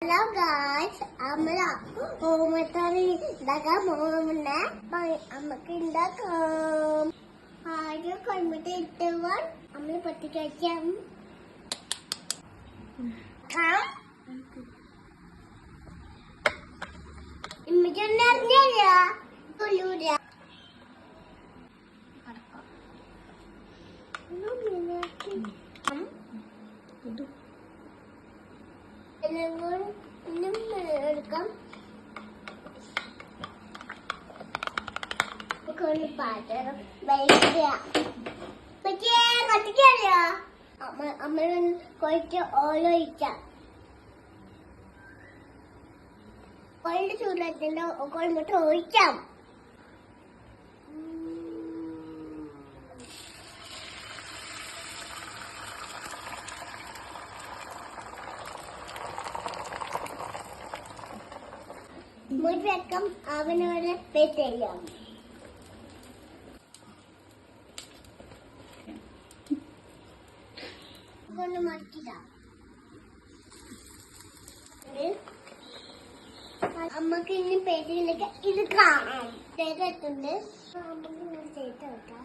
Hello guys, നമ്മള് ഓമത്തോറി ഉണ്ടാക്കാൻ പോകുന്ന നമുക്ക് ഉണ്ടാക്കാം. ആദ്യം കൊണ്ടിട്ട് ഇട്ടുവാൻ നമ്മള് പൊട്ടിക്ക് വയ്ക്കാം. ഇമ്മക്കൊന്നും അറിഞ്ഞില്ല കൊല്ലൂല. എടുക്കാം. പാത്രം കത്തിക്കറിയോ? നമ്മൾ കുറച്ച് ഓയിൽ ഒഴിക്കാം. ഓയിലിന്റെ ചൂടത്തിന്റെ കൊണ്ടിട്ട് ഒഴിക്കാം. മുഴുവൻ അവനോട് വെയിറ്റ് ചെയ്യാം. കൊണ്ട് മാറ്റിടാം. നമുക്ക് ഇനി പേരിലേക്ക് ഇത് കാണാം. ചെയ്തിട്ടുണ്ട്. നമുക്ക് ഇങ്ങനെ ചെയ്ത് വെക്കാം.